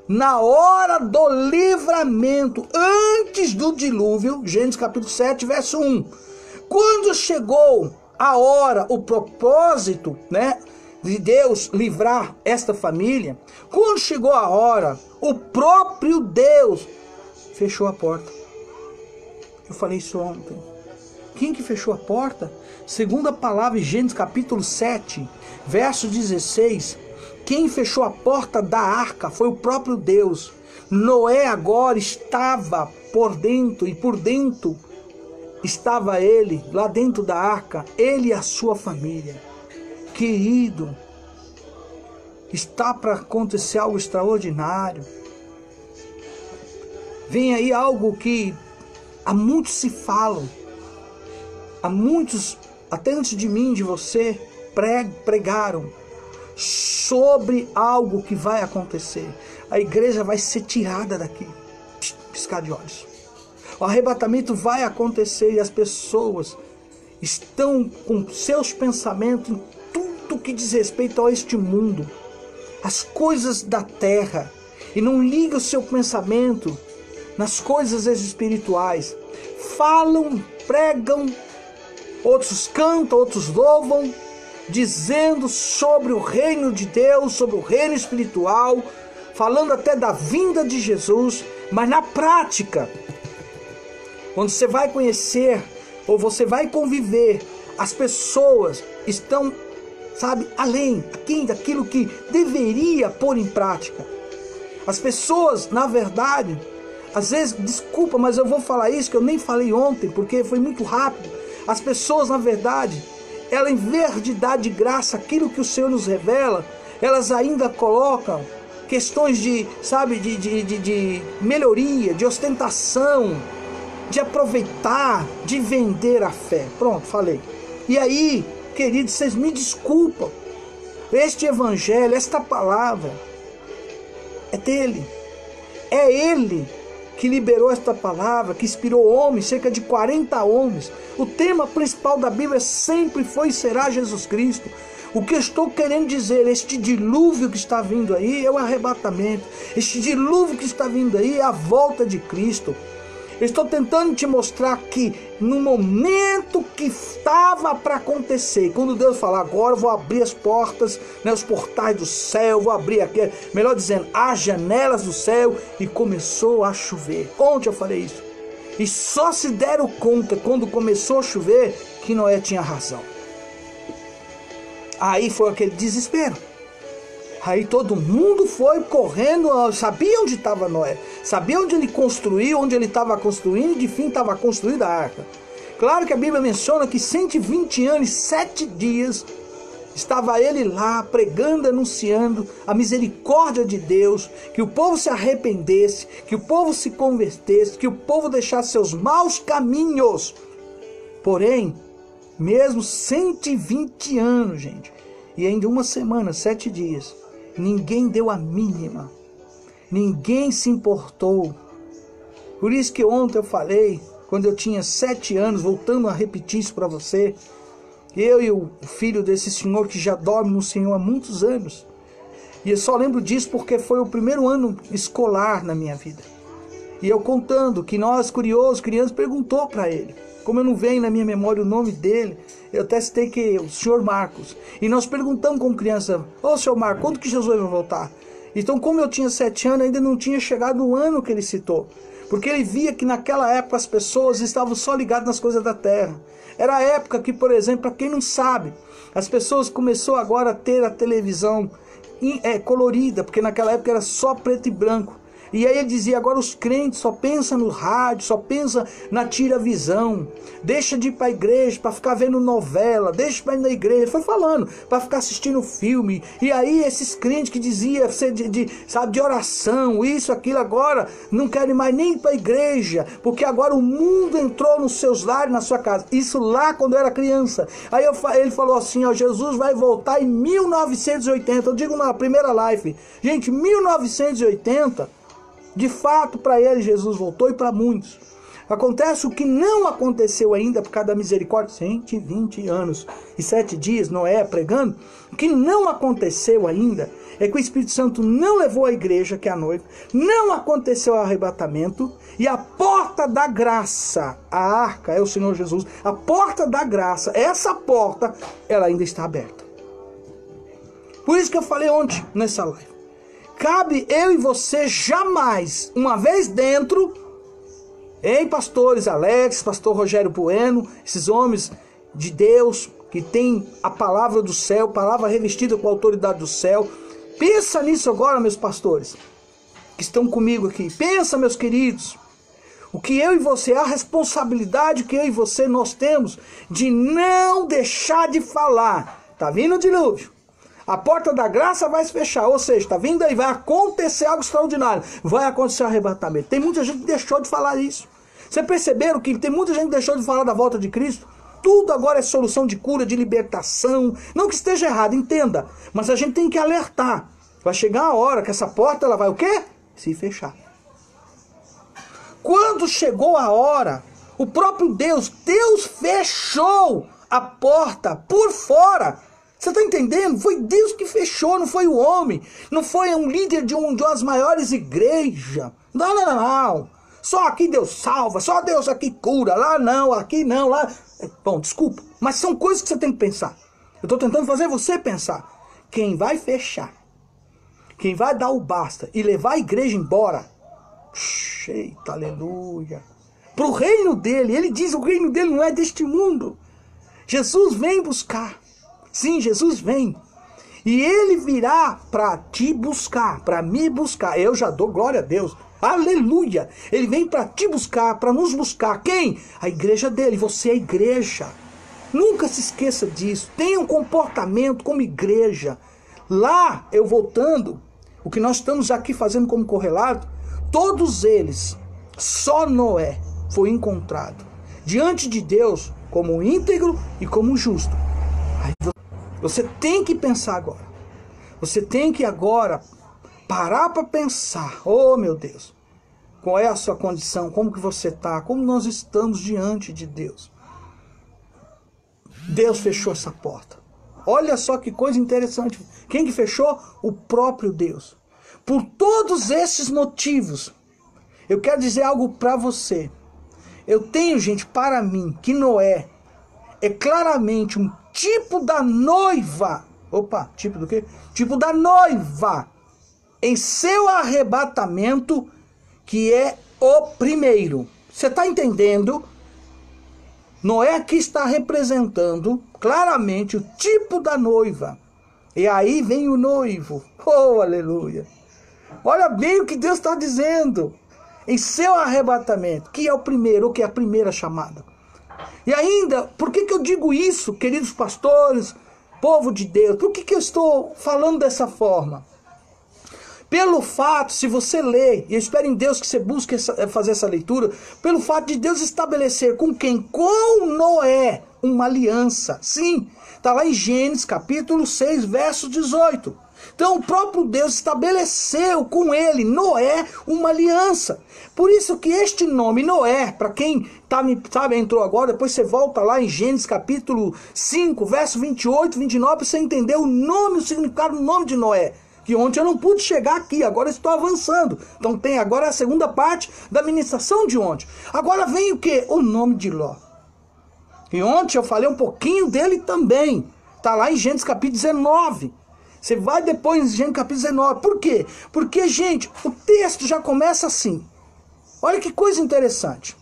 na hora do livramento, antes do dilúvio. Gênesis capítulo 7, verso 1. Quando chegou a hora, o propósito, de Deus livrar esta família, quando chegou a hora, o próprio Deus fechou a porta. Eu falei isso ontem. Quem que fechou a porta? Segundo a palavra em Gênesis capítulo 7, verso 16, quem fechou a porta da arca foi o próprio Deus. Noé agora estava por dentro, e por dentro estava ele, lá dentro da arca, ele e a sua família. Querido, está para acontecer algo extraordinário. Vem aí algo que há muitos se falam, há muitos, até antes de mim, de você, pregaram sobre algo que vai acontecer. A igreja vai ser tirada daqui, piscar de olhos. O arrebatamento vai acontecer e as pessoas estão com seus pensamentos em tudo que diz respeito a este mundo, as coisas da terra, e não liga o seu pensamento nas coisas espirituais. Falam, pregam, outros cantam, outros louvam, dizendo sobre o reino de Deus, sobre o reino espiritual, falando até da vinda de Jesus, mas na prática, quando você vai conhecer ou você vai conviver, as pessoas estão, além daquilo que deveria pôr em prática. As pessoas, na verdade, às vezes, desculpa, mas eu vou falar isso que eu nem falei ontem, porque foi muito rápido. As pessoas, na verdade, elas, em vez de dar de graça aquilo que o Senhor nos revela, elas ainda colocam questões de melhoria, de ostentação, de aproveitar, de vender a fé. Pronto, falei. E aí, queridos, vocês me desculpam. Este evangelho, esta palavra, é dele. É ele que liberou esta palavra, que inspirou homens, cerca de 40 homens. O tema principal da Bíblia sempre foi e será Jesus Cristo. O que eu estou querendo dizer, este dilúvio que está vindo aí é o arrebatamento. Este dilúvio que está vindo aí é a volta de Cristo. Eu estou tentando te mostrar que no momento que estava para acontecer, quando Deus falar, agora eu vou abrir as portas, os portais do céu, vou abrir aqui, melhor dizendo, as janelas do céu, e começou a chover. Ontem eu falei isso. E só se deram conta, quando começou a chover, que Noé tinha razão. Aí foi aquele desespero. Aí todo mundo foi correndo, sabia onde estava Noé, sabia onde ele construiu, onde ele estava construindo, e de fim estava construída a arca. Claro que a Bíblia menciona que 120 anos e 7 dias estava ele lá pregando, anunciando a misericórdia de Deus, que o povo se arrependesse, que o povo se convertesse, que o povo deixasse seus maus caminhos. Porém, mesmo 120 anos, gente, e ainda uma semana, 7 dias, ninguém deu a mínima. Ninguém se importou. Por isso que ontem eu falei, quando eu tinha 7 anos, voltando a repetir isso para você, eu e o filho desse senhor que já dorme no Senhor há muitos anos. E eu só lembro disso porque foi o primeiro ano escolar na minha vida. E eu contando que nós, curiosos, crianças, perguntou para ele. Como eu não venho na minha memória o nome dele, eu até citei que o senhor Marcos. E nós perguntamos como criança, senhor Marcos, quando que Jesus vai voltar? Então, como eu tinha 7 anos, ainda não tinha chegado o ano que ele citou. Porque ele via que naquela época as pessoas estavam só ligadas nas coisas da terra. Era a época que, por exemplo, para quem não sabe, as pessoas começaram agora a ter a televisão colorida, porque naquela época era só preto e branco. E aí ele dizia, agora os crentes só pensam no rádio, só pensam na tira-visão. Deixa de ir para a igreja para ficar vendo novela, deixa para ir na igreja. Ele foi falando, para ficar assistindo filme. E aí esses crentes que diziam ser de oração, isso, aquilo, agora não querem mais nem ir para a igreja, porque agora o mundo entrou nos seus lares, na sua casa. Isso lá quando eu era criança. Aí ele falou assim, ó, Jesus vai voltar em 1980. Eu digo na primeira live, gente, 1980... De fato, para ele, Jesus voltou e para muitos. Acontece o que não aconteceu ainda por causa da misericórdia. 120 anos e 7 dias, Noé pregando. O que não aconteceu ainda é que o Espírito Santo não levou a igreja, que é a noiva. Não aconteceu o arrebatamento. E a porta da graça, a arca é o Senhor Jesus. A porta da graça, essa porta, ela ainda está aberta. Por isso que eu falei ontem nessa live. Cabe eu e você jamais, uma vez dentro, pastores Alex, pastor Rogério Bueno, esses homens de Deus que tem a palavra do céu, palavra revestida com a autoridade do céu. Pensa nisso agora, meus pastores, que estão comigo aqui. Pensa, meus queridos, o que eu e você, a responsabilidade que eu e você nós temos de não deixar de falar. Tá vindo o dilúvio. A porta da graça vai se fechar, ou seja, está vindo aí, vai acontecer algo extraordinário, vai acontecer o arrebatamento. Tem muita gente que deixou de falar isso. Vocês perceberam que tem muita gente que deixou de falar da volta de Cristo? Tudo agora é solução de cura, de libertação. Não que esteja errado, entenda, mas a gente tem que alertar. Vai chegar a hora que essa porta ela vai o quê? Se fechar. Quando chegou a hora, o próprio Deus fechou a porta por fora. Você está entendendo? Foi Deus que fechou, não foi o homem. Não foi um líder de uma das maiores igrejas. Não. Só aqui Deus salva, só Deus aqui cura. Lá não, aqui não, lá... Bom, desculpa, mas são coisas que você tem que pensar. Eu estou tentando fazer você pensar. Quem vai fechar, quem vai dar o basta e levar a igreja embora... Eita, aleluia. Para o reino dele, ele diz o reino dele não é deste mundo. Jesus vem buscar. Sim, Jesus vem. E ele virá para te buscar, para me buscar. Eu já dou glória a Deus. Aleluia. Ele vem para te buscar, para nos buscar. Quem? A igreja dele. Você é a igreja. Nunca se esqueça disso. Tenha um comportamento como igreja. Lá, eu voltando, o que nós estamos aqui fazendo como correlato, todos eles, só Noé foi encontrado diante de Deus como íntegro e como justo. Aí você tem que pensar agora. Você tem que agora parar para pensar. Oh, meu Deus. Qual é a sua condição? Como que você está? Como nós estamos diante de Deus? Deus fechou essa porta. Olha só que coisa interessante. Quem que fechou? O próprio Deus. Por todos esses motivos, eu quero dizer algo para você. Eu tenho, gente, para mim, que Noé é claramente um tipo da noiva. Opa, tipo do quê? Tipo da noiva em seu arrebatamento, que é o primeiro. Você está entendendo? Noé aqui está representando claramente o tipo da noiva. E aí vem o noivo. Oh, aleluia. Olha bem o que Deus está dizendo. Em seu arrebatamento, que é o primeiro, que é a primeira chamada. E ainda, por que eu digo isso, queridos pastores, povo de Deus? Por que eu estou falando dessa forma? Pelo fato, se você ler, e eu espero em Deus que você busque fazer essa leitura, pelo fato de Deus estabelecer com quem? Com Noé, uma aliança. Sim, está lá em Gênesis capítulo 6, verso 18. Então o próprio Deus estabeleceu com ele, Noé, uma aliança. Por isso que este nome Noé, para quem entrou agora, depois você volta lá em Gênesis capítulo 5, verso 28, 29, para você entender o nome, o significado do nome de Noé. Que ontem eu não pude chegar aqui, agora estou avançando. Então tem agora a segunda parte da ministração de ontem. Agora vem o que? O nome de Ló. E ontem eu falei um pouquinho dele também. Está lá em Gênesis capítulo 19. Você vai depois em Gênesis capítulo 19. Por quê? Porque, gente, o texto já começa assim. Olha que coisa interessante.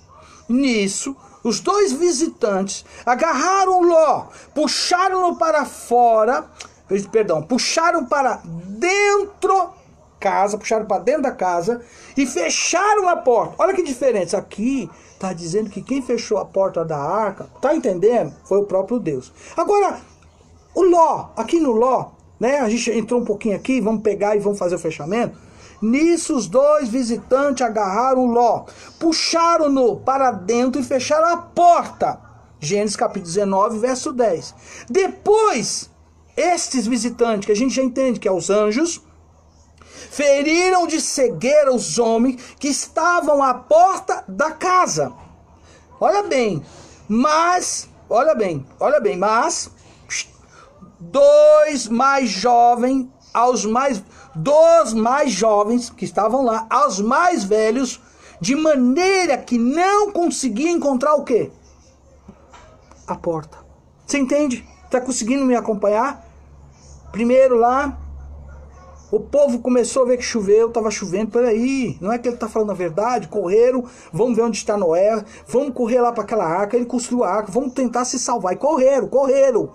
Nisso, os dois visitantes agarraram Ló, puxaram-no para fora, puxaram para dentro da casa e fecharam a porta. Olha que diferença. Aqui está dizendo que quem fechou a porta da arca, tá entendendo? Foi o próprio Deus. Agora, o Ló, aqui no Ló, né? A gente entrou um pouquinho aqui, vamos pegar e vamos fazer o fechamento. Nisso os dois visitantes agarraram Ló, puxaram-no para dentro e fecharam a porta. Gênesis capítulo 19, verso 10. Depois, estes visitantes, que a gente já entende que é os anjos, feriram de cegueira os homens que estavam à porta da casa. Olha bem, mas dos mais jovens que estavam lá, aos mais velhos, de maneira que não conseguia encontrar o quê? A porta. Você entende? Está conseguindo me acompanhar? Primeiro lá, o povo começou a ver que choveu, estava chovendo, peraí, não é que ele está falando a verdade? Correram, vamos ver onde está Noé, vamos correr lá para aquela arca, ele construiu a arca, vamos tentar se salvar. E correram.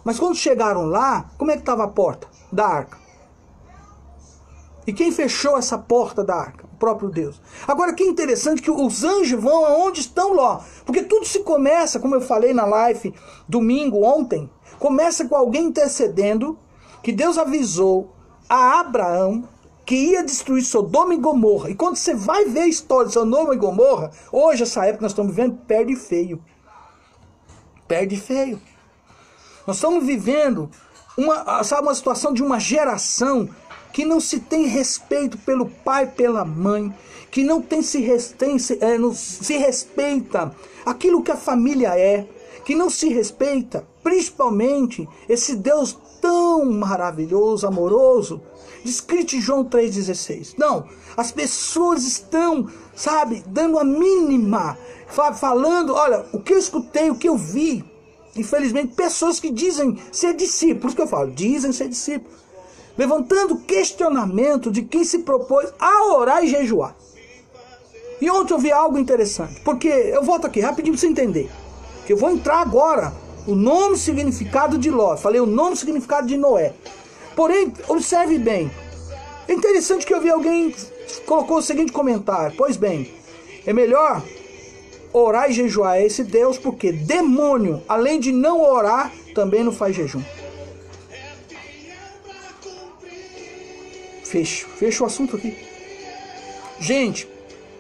Mas quando chegaram lá, como é que estava a porta da arca? E quem fechou essa porta da arca? O próprio Deus. Agora, que interessante que os anjos vão aonde estão Ló. Porque tudo se começa, como eu falei na live domingo, ontem, começa com alguém intercedendo, que Deus avisou a Abraão que ia destruir Sodoma e Gomorra. E quando você vai ver a história de Sodoma e Gomorra, hoje, essa época que nós estamos vivendo, perde feio. Nós estamos vivendo uma situação de uma geração que não se tem respeito pelo pai, pela mãe, que não se respeita aquilo que a família é, que não se respeita, principalmente, esse Deus tão maravilhoso, amoroso, descrito em João 3,16. Não, as pessoas estão, dando a mínima, falando, olha, o que eu escutei, o que eu vi, infelizmente, pessoas que dizem ser discípulos, que eu falo, dizem ser discípulos, levantando questionamento de quem se propôs a orar e jejuar. E ontem eu vi algo interessante, porque eu volto aqui rapidinho para você entender, que eu vou entrar agora, o nome e significado de Ló, falei o nome e significado de Noé. Porém, observe bem, é interessante que eu vi alguém colocou o seguinte comentário, pois bem, é melhor orar e jejuar a esse Deus, porque demônio, além de não orar, também não faz jejum. Fecho o assunto aqui. Gente,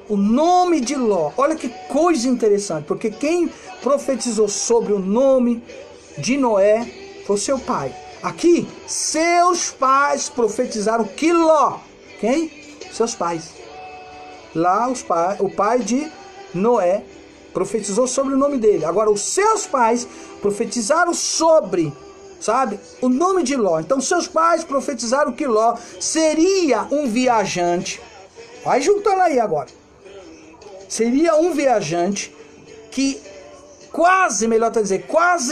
o nome de Ló, olha que coisa interessante, porque quem profetizou sobre o nome de Noé foi o seu pai. Aqui, seus pais profetizaram que Ló, quem? Seus pais. Lá o pai de Noé profetizou sobre o nome dele. Agora os seus pais profetizaram sobre, o nome de Ló. Então seus pais profetizaram que Ló seria um viajante. Vai juntando aí agora. Seria um viajante que quase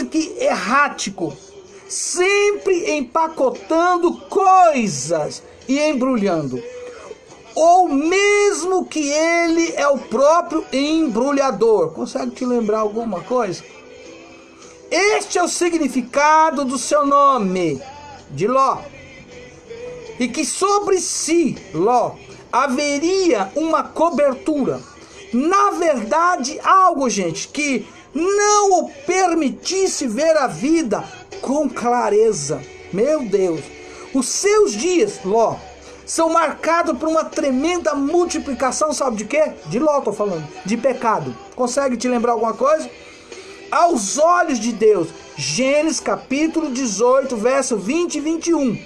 que errático, sempre empacotando coisas e embrulhando. Ou mesmo que ele é o próprio embrulhador. Consegue te lembrar alguma coisa? Este é o significado do seu nome, de Ló. E que sobre si, Ló, haveria uma cobertura. Na verdade, algo, gente, que não o permitisse ver a vida com clareza. Meu Deus, os seus dias, Ló, são marcados por uma tremenda multiplicação, sabe de quê? De Ló, tô falando, de pecado. Consegue te lembrar alguma coisa? Aos olhos de Deus, Gênesis capítulo 18, verso 20 e 21.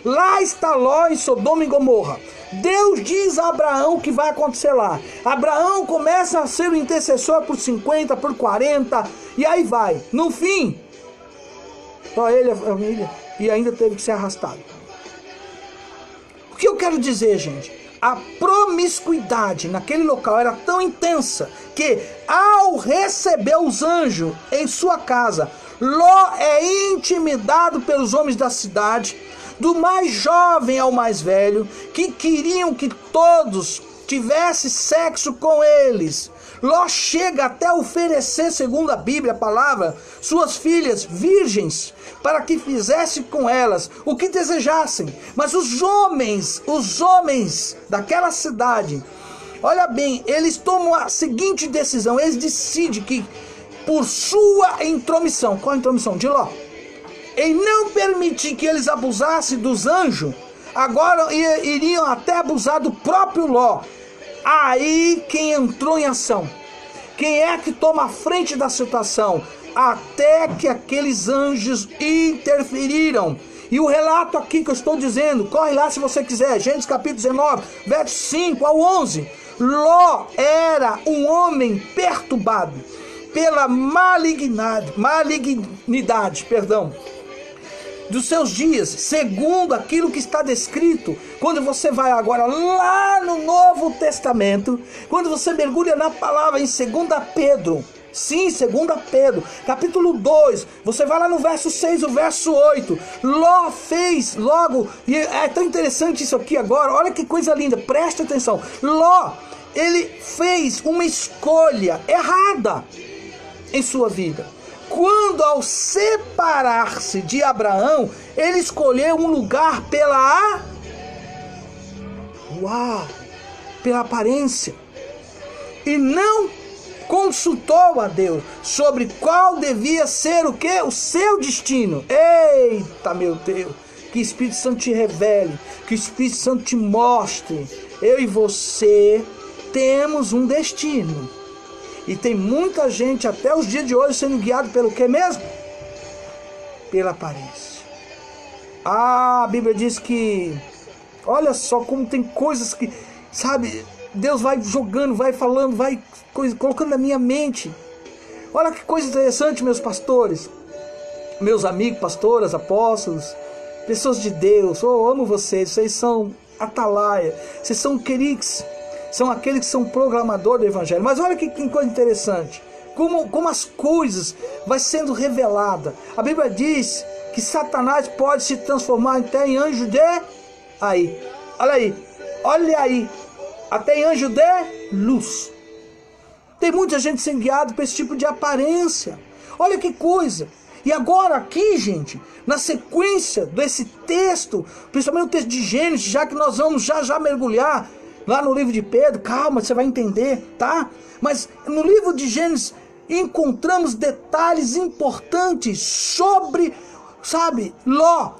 Lá está Ló em Sodoma e Gomorra. Deus diz a Abraão o que vai acontecer lá. Abraão começa a ser o intercessor por 50, por 40, e aí vai. No fim, só ele e a família, e ainda teve que ser arrastado. O que eu quero dizer, gente? A promiscuidade naquele local era tão intensa que, ao receber os anjos em sua casa, Ló é intimidado pelos homens da cidade, do mais jovem ao mais velho, que queriam que todos tivesse sexo com eles. Ló chega até oferecer, segundo a Bíblia, a palavra, suas filhas virgens, para que fizesse com elas o que desejassem. Mas os homens daquela cidade, olha bem, eles tomam a seguinte decisão, eles decidem que, por sua intromissão, qual a intromissão? De Ló, em não permitir que eles abusassem dos anjos, agora iriam até abusar do próprio Ló. Aí quem entrou em ação? Quem é que toma a frente da situação? Até que aqueles anjos interferiram. E o relato aqui que eu estou dizendo, corre lá se você quiser, Gênesis capítulo 19, versos 5 ao 11. Ló era um homem perturbado pela malignidade, dos seus dias, segundo aquilo que está descrito. Quando você vai agora lá no Novo Testamento, quando você mergulha na palavra em 2 Pedro, sim, 2 Pedro, capítulo 2, você vai lá no verso 6, o verso 8, Ló fez logo, e é tão interessante isso aqui agora, olha que coisa linda, presta atenção, Ló, ele fez uma escolha errada em sua vida. Quando, ao separar-se de Abraão, ele escolheu um lugar pela aparência, e não consultou a Deus sobre qual devia ser o que? O seu destino. Eita, meu Deus, que o Espírito Santo te revele, que o Espírito Santo te mostre. Eu e você temos um destino. E tem muita gente até os dias de hoje sendo guiado pelo que mesmo? Pela aparência. A Bíblia diz que, olha só como tem coisas que, sabe, Deus vai jogando, vai falando, vai colocando na minha mente. Olha que coisa interessante, meus pastores, meus amigos, pastoras, apóstolos, pessoas de Deus. Eu amo vocês são atalaia, vocês são queridos. São aqueles que são proclamadores do Evangelho. Mas olha que coisa interessante. Como as coisas vai sendo revelada. A Bíblia diz que Satanás pode se transformar até em anjo de... Olha aí. Até em anjo de luz. Tem muita gente sendo guiada por esse tipo de aparência. Olha que coisa. E agora aqui, gente, na sequência desse texto, principalmente o texto de Gênesis, já que nós vamos já mergulhar lá no livro de Pedro, calma, você vai entender, tá? Mas no livro de Gênesis encontramos detalhes importantes sobre, sabe, Ló.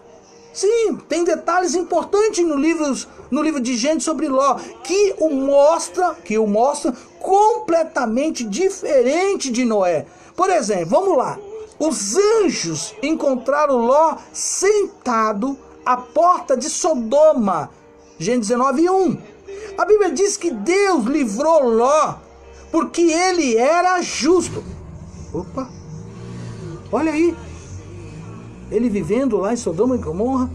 Sim, tem detalhes importantes no livro de Gênesis sobre Ló, que o mostra completamente diferente de Noé. Por exemplo, vamos lá. Os anjos encontraram Ló sentado à porta de Sodoma. Gênesis 19:1. A Bíblia diz que Deus livrou Ló porque ele era justo. Opa! Olha aí. Ele vivendo lá em Sodoma e Gomorra.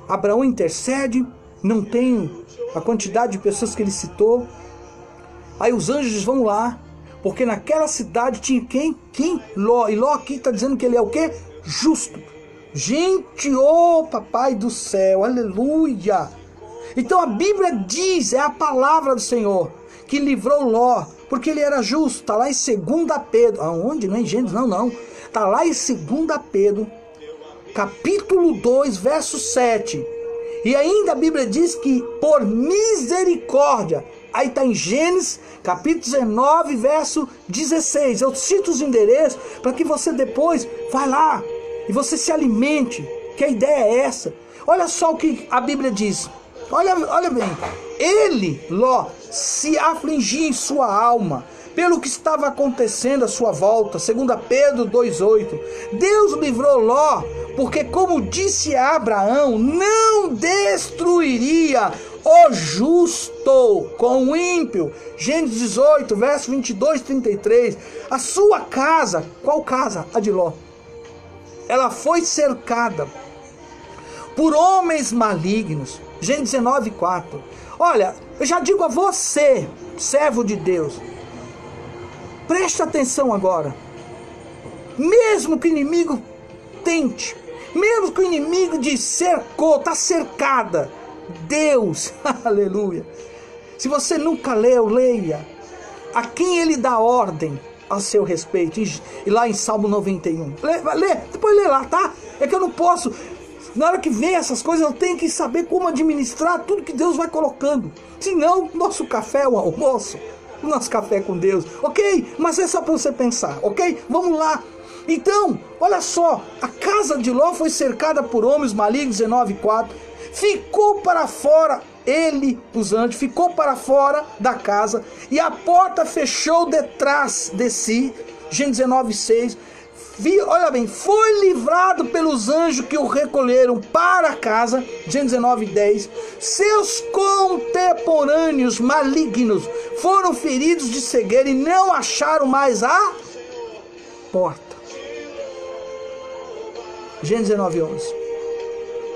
Abraão intercede. Não tem a quantidade de pessoas que ele citou. Aí os anjos vão lá. Porque naquela cidade tinha quem? Ló. E Ló aqui está dizendo que ele é o quê? Justo. Gente, ô papai do céu, aleluia. Então a Bíblia diz, é a palavra do Senhor, que livrou Ló, porque ele era justo. Está lá em 2 Pedro. Aonde? Não é em Gênesis, não. Está lá em 2 Pedro, capítulo 2, verso 7. E ainda a Bíblia diz que por misericórdia. Aí está em Gênesis, capítulo 19, verso 16. Eu cito os endereços para que você depois vá lá e você se alimente, que a ideia é essa. Olha só o que a Bíblia diz. Olha bem. Ele, Ló, se afligia em sua alma pelo que estava acontecendo à sua volta. 2 Pedro 2,8. Deus livrou Ló porque, como disse a Abraão, não destruiria o justo com o ímpio. Gênesis 18, verso 22 e 33. A sua casa, qual casa? A de Ló. Ela foi cercada por homens malignos. Gênesis 19, 4. Olha, eu já digo a você, servo de Deus, preste atenção agora. Mesmo que o inimigo tente, mesmo que o inimigo cercou, está cercada, Deus, aleluia, Se você nunca leu, leia. A quem ele dá ordem a seu respeito. E lá em Salmo 91. Depois lê lá, tá? É que eu não posso. Na hora que vem essas coisas, eu tenho que saber como administrar tudo que Deus vai colocando. Senão, nosso café é o almoço. O nosso café é com Deus. Ok? Mas é só para você pensar. Ok? Vamos lá. Então, olha só. A casa de Ló foi cercada por homens malignos, 19:4. Ficou para fora, ele, os anjos, ficou para fora da casa, e a porta fechou detrás de si, Gênesis 19:6. Olha bem, foi livrado pelos anjos que o recolheram para casa, Gênesis 19:10. Seus contemporâneos malignos foram feridos de cegueira e não acharam mais a porta. Gênesis 19:11.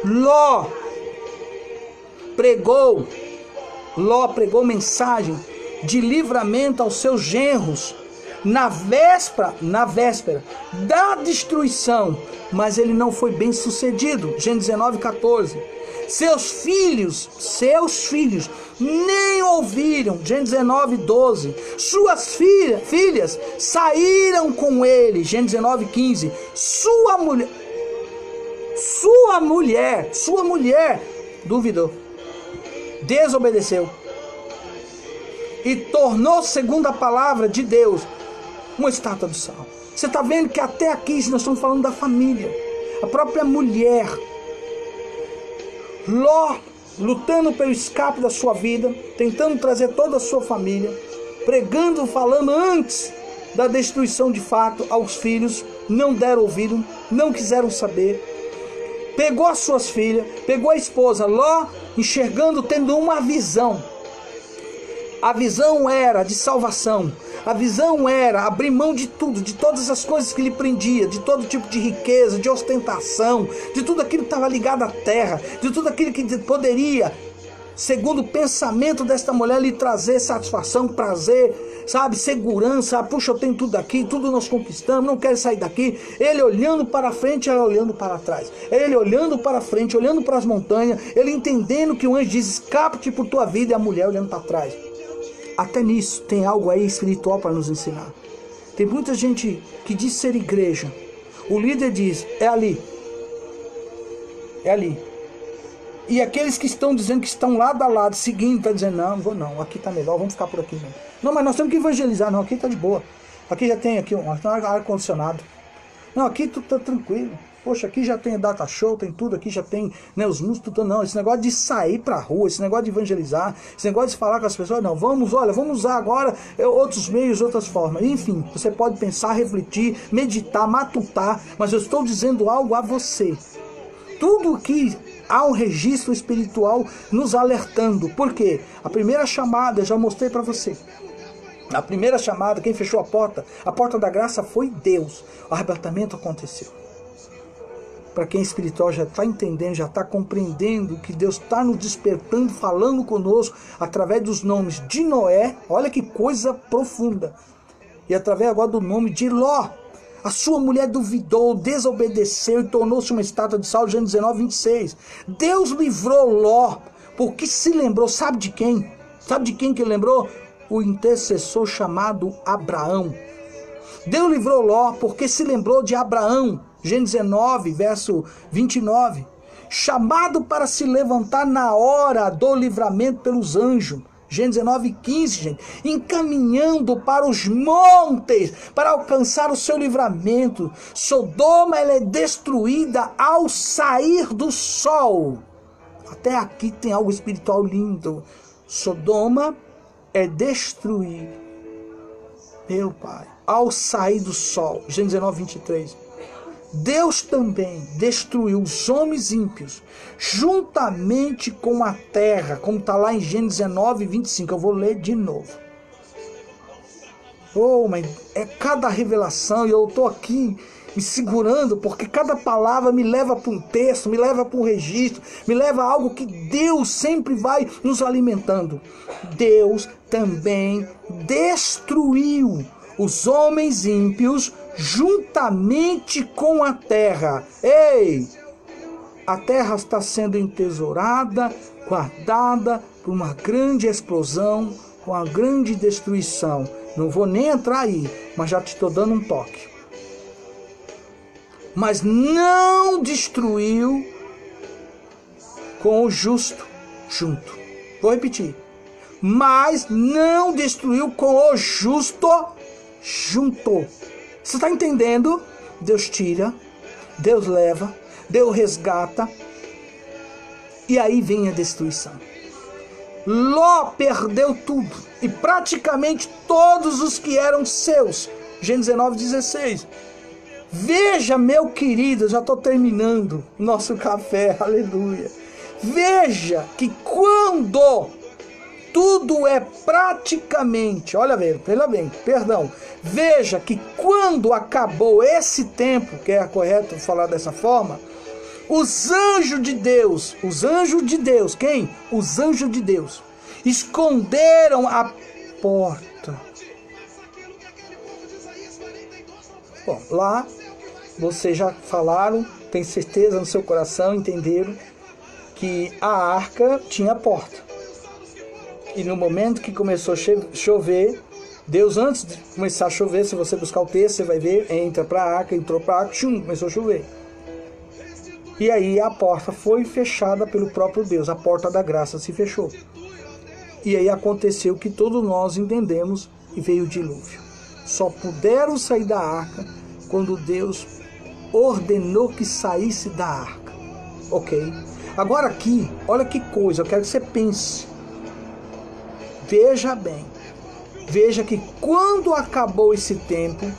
Ló pregou mensagem de livramento aos seus genros na véspera da destruição, mas ele não foi bem sucedido. Gênesis 19:14. Seus filhos nem ouviram. Gênesis 19:12. Suas filhas saíram com ele. Gênesis 19:15. Sua mulher duvidou, desobedeceu e tornou, segundo a palavra de Deus, uma estátua de sal. Você está vendo que até aqui nós estamos falando da família. A própria mulher, Ló, lutando pelo escape da sua vida, tentando trazer toda a sua família, pregando, falando antes da destruição de fato aos filhos, não deram ouvido, não quiseram saber. Pegou as suas filhas, pegou a esposa, Ló, enxergando, tendo uma visão. A visão era de salvação. A visão era abrir mão de tudo, de todas as coisas que lhe prendia, de todo tipo de riqueza, de ostentação, de tudo aquilo que estava ligado à terra, de tudo aquilo que poderia, segundo o pensamento desta mulher, lhe trazer satisfação, prazer, sabe, segurança. Puxa, eu tenho tudo aqui, tudo nós conquistamos, não quero sair daqui. Ele olhando para frente, ela olhando para trás. Ele olhando para frente, olhando para as montanhas, ele entendendo que o anjo diz, escape-te por tua vida, e a mulher olhando para trás. Até nisso tem algo aí espiritual para nos ensinar. Tem muita gente que diz ser igreja. O líder diz, é ali. É ali. E aqueles que estão dizendo que estão lado a lado, seguindo, está dizendo, não vou não, aqui está melhor, vamos ficar por aqui mesmo. Não, mas nós temos que evangelizar, não, aqui está de boa. Aqui já tem aqui um ar-condicionado. Não, aqui tudo está tranquilo. Poxa, aqui já tem data show, tem tudo, aqui já tem, né, os músicos, tudo. Não, esse negócio de sair pra rua, esse negócio de evangelizar, esse negócio de falar com as pessoas, não, vamos usar agora outros meios, outras formas. Enfim, você pode pensar, refletir, meditar, matutar, mas eu estou dizendo algo a você. Tudo que há um registro espiritual nos alertando. Por quê? A primeira chamada, eu já mostrei para você. A primeira chamada, quem fechou a porta da graça foi Deus. O arrebatamento aconteceu. Para quem é espiritual já está entendendo, já está compreendendo que Deus está nos despertando, falando conosco através dos nomes de Noé. Olha que coisa profunda. E através agora do nome de Ló. A sua mulher duvidou, desobedeceu e tornou-se uma estátua de sal. Gênesis 19:26. Deus livrou Ló porque se lembrou, sabe de quem? Sabe de quem que ele lembrou? O intercessor chamado Abraão. Deus livrou Ló porque se lembrou de Abraão. Gênesis 19, verso 29. Chamado para se levantar na hora do livramento pelos anjos. Gênesis 19:15, gente. Encaminhando para os montes para alcançar o seu livramento. Sodoma, ela é destruída ao sair do sol. Até aqui tem algo espiritual lindo. Sodoma é destruída, meu Pai, ao sair do sol. Gênesis 19:23. Deus também destruiu os homens ímpios juntamente com a terra, como está lá em Gênesis 19:25. Eu vou ler de novo. Oh, mas é cada revelação, e eu estou aqui me segurando, porque cada palavra me leva para um texto, me leva para um registro, me leva a algo que Deus sempre vai nos alimentando. Deus também destruiu os homens ímpios juntamente com a terra. Ei! a terra está sendo entesourada, guardada por uma grande explosão, uma grande destruição. Não vou nem entrar aí, mas já te estou dando um toque. Mas não destruiu com o justo junto. Vou repetir. Mas não destruiu com o justo junto. Você está entendendo? Deus tira, Deus leva, Deus resgata. E aí vem a destruição. Ló perdeu tudo. E praticamente todos os que eram seus. Gênesis 19:16. Veja, meu querido, já estou terminando nosso café, aleluia. Veja que quando tudo é praticamente, olha bem, perdão. Veja que quando acabou esse tempo, que é correto falar dessa forma, os anjos de Deus, quem? Os anjos de Deus, esconderam a porta. Bom, lá vocês já falaram, tem certeza no seu coração, entenderam que a arca tinha porta. E no momento que começou a chover, Deus, antes de começar a chover, se você buscar o texto, você vai ver, entra para a arca, entrou para a arca, começou a chover. E aí a porta foi fechada pelo próprio Deus, a porta da graça se fechou. E aí aconteceu que todos nós entendemos e veio o dilúvio. Só puderam sair da arca quando Deus ordenou que saísse da arca. Ok? Agora aqui, olha que coisa, eu quero que você pense. Veja bem. Veja que quando acabou esse tempo,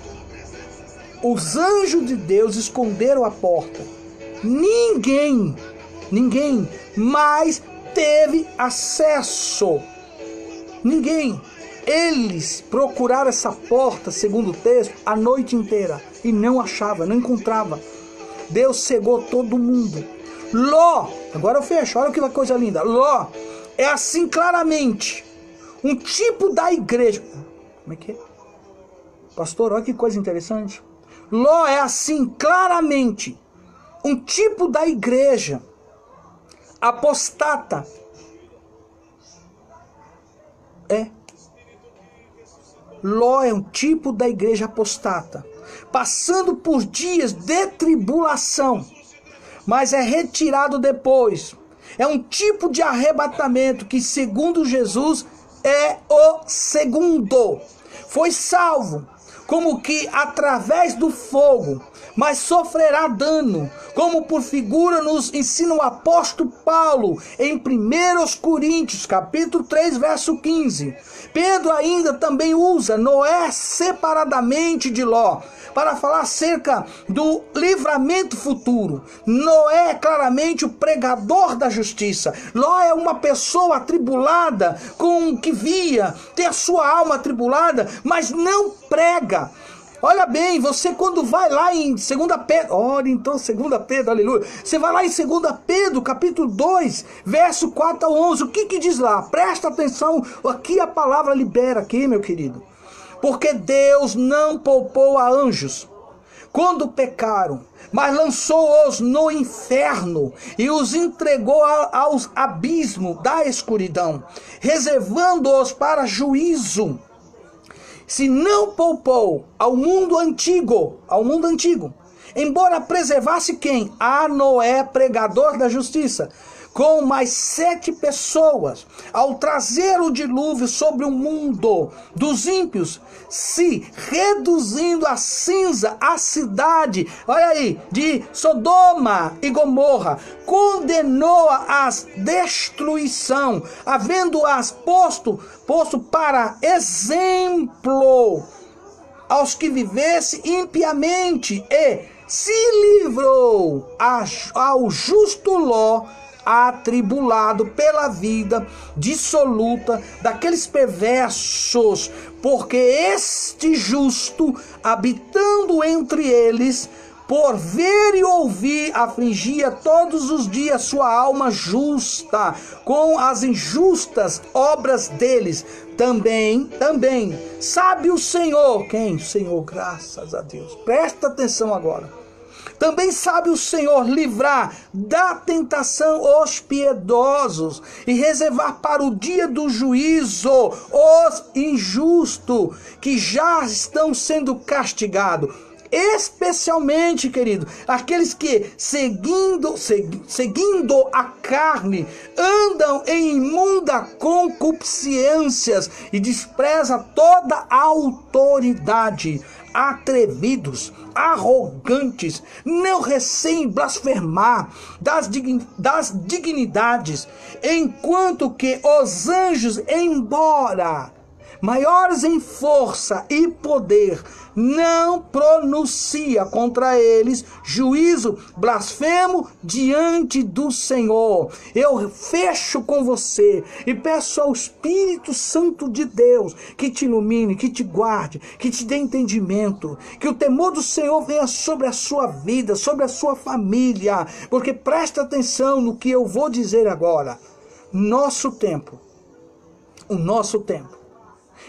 os anjos de Deus esconderam a porta. Ninguém mais teve acesso. Ninguém. Eles procuraram essa porta, segundo o texto, a noite inteira e não achava, não encontrava. Deus cegou todo mundo. Ló, agora eu fecho, olha que coisa linda. Ló é assim claramente um tipo da igreja. Como é que é? Pastor, olha que coisa interessante. Ló é assim claramente um tipo da igreja apostata. Ló é um tipo da igreja apostata, passando por dias de tribulação, mas é retirado depois. É um tipo de arrebatamento que, segundo Jesus, é o segundo. Foi salvo, como que através do fogo, mas sofrerá dano, como por figura nos ensina o apóstolo Paulo em 1 Coríntios, capítulo 3, verso 15. Pedro ainda também usa Noé separadamente de Ló, para falar acerca do livramento futuro. Noé é claramente o pregador da justiça. Ló é uma pessoa atribulada, com que via ter a sua alma atribulada, mas não prega. Olha bem, você quando vai lá em 2 Pedro, olha então 2 Pedro, aleluia. Você vai lá em 2 Pedro, capítulo 2, verso 4 ao 11. O que diz lá? Presta atenção, aqui a palavra libera aqui, meu querido. Porque Deus não poupou a anjos quando pecaram, mas lançou-os no inferno e os entregou aos abismos da escuridão, reservando-os para juízo. Se não poupou ao mundo antigo, embora preservasse quem? A Noé, pregador da justiça, com mais 7 pessoas, ao trazer o dilúvio sobre o mundo dos ímpios, se reduzindo a cinza a cidade, olha aí, de Sodoma e Gomorra, condenou-a à destruição, havendo-as posto para exemplo aos que vivessem impiamente, e se livrou ao justo Ló, atribulado pela vida dissoluta daqueles perversos, porque este justo, habitando entre eles, por ver e ouvir, afligia todos os dias sua alma justa com as injustas obras deles. Também, sabe o Senhor, quem? O Senhor, graças a Deus. Presta atenção agora. Também sabe o Senhor livrar da tentação os piedosos e reservar para o dia do juízo os injustos que já estão sendo castigados. Especialmente, querido, aqueles que seguindo a carne andam em imunda concupiscências e despreza toda a autoridade, atrevidos, arrogantes, não recém blasfemar das dignidades, enquanto que os anjos, embora maiores em força e poder, não pronuncia contra eles juízo blasfemo diante do Senhor. Eu fecho com você e peço ao Espírito Santo de Deus que te ilumine, que te guarde, que te dê entendimento, que o temor do Senhor venha sobre a sua vida, sobre a sua família, porque presta atenção no que eu vou dizer agora. O nosso tempo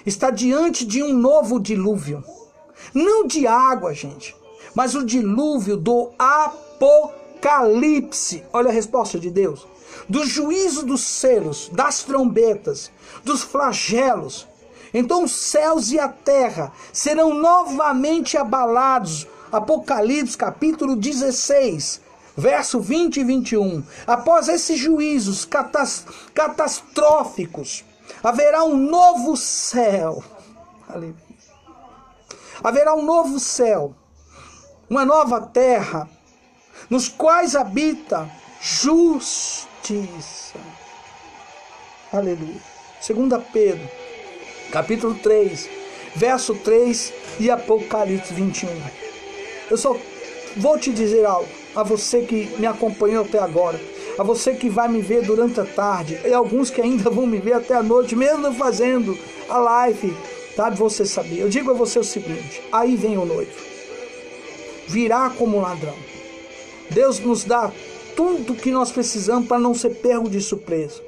está diante de um novo dilúvio. Não de água, gente, mas o dilúvio do Apocalipse. Olha a resposta de Deus. Do juízo dos selos, das trombetas, dos flagelos. Então os céus e a terra serão novamente abalados. Apocalipse capítulo 16, verso 20 e 21. Após esses juízos catastróficos, haverá um novo céu. Aleluia. Haverá um novo céu, uma nova terra, nos quais habita justiça. Aleluia. 2 Pedro, capítulo 3, verso 3 e Apocalipse 21. Eu só vou te dizer algo, a você que me acompanhou até agora, a você que vai me ver durante a tarde, e alguns que ainda vão me ver até a noite, mesmo fazendo a live, sabe, você saber. Eu digo a você o seguinte: aí vem o noivo, virá como ladrão. Deus nos dá tudo o que nós precisamos para não ser pego de surpresa.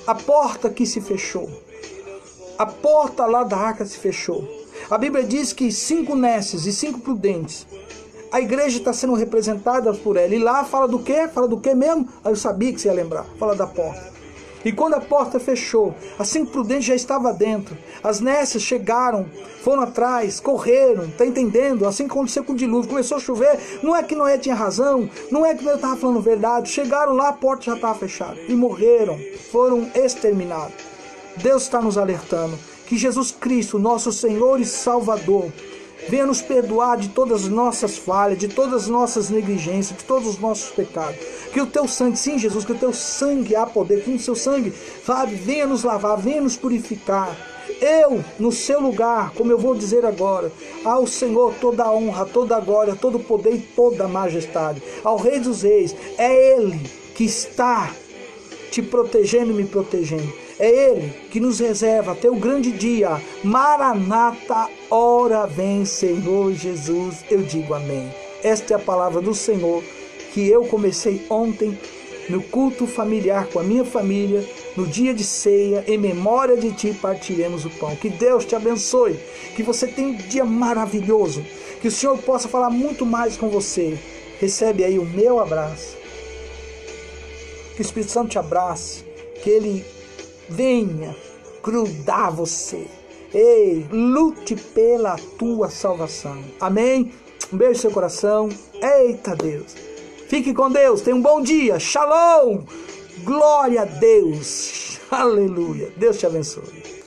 A porta que se fechou, a porta lá da arca se fechou. A Bíblia diz que 5 nécios e 5 prudentes, a igreja está sendo representada por ela. E lá fala do quê? Fala do quê mesmo? Aí eu sabia que você ia lembrar. Fala da porta. E quando a porta fechou, as 5 prudentes já estavam dentro. As nécias chegaram, foram atrás, correram, tá entendendo? Assim que aconteceu com o dilúvio, começou a chover. Não é que Noé tinha razão, não é que Noé estava falando verdade. Chegaram lá, a porta já estava fechada. E morreram, foram exterminados. Deus está nos alertando que Jesus Cristo, nosso Senhor e Salvador, venha nos perdoar de todas as nossas falhas, de todas as nossas negligências, de todos os nossos pecados. Que o teu sangue, sim, Jesus, que o teu sangue há poder, que o seu sangue, sabe, venha nos lavar, venha nos purificar. Eu, no seu lugar, como eu vou dizer agora, ao Senhor toda a honra, toda a glória, todo o poder e toda a majestade. Ao Rei dos Reis, é Ele que está te protegendo e me protegendo. É Ele que nos reserva até o grande dia. Maranata, ora vem, Senhor Jesus. Eu digo amém. Esta é a palavra do Senhor que eu comecei ontem no culto familiar com a minha família, no dia de ceia, em memória de ti partiremos o pão. Que Deus te abençoe, que você tenha um dia maravilhoso, que o Senhor possa falar muito mais com você. Recebe aí o meu abraço. Que o Espírito Santo te abrace, que Ele venha grudar você. Ei, lute pela tua salvação. Amém? Um beijo no seu coração. Eita Deus. Fique com Deus. Tenha um bom dia. Shalom. Glória a Deus. Aleluia. Deus te abençoe.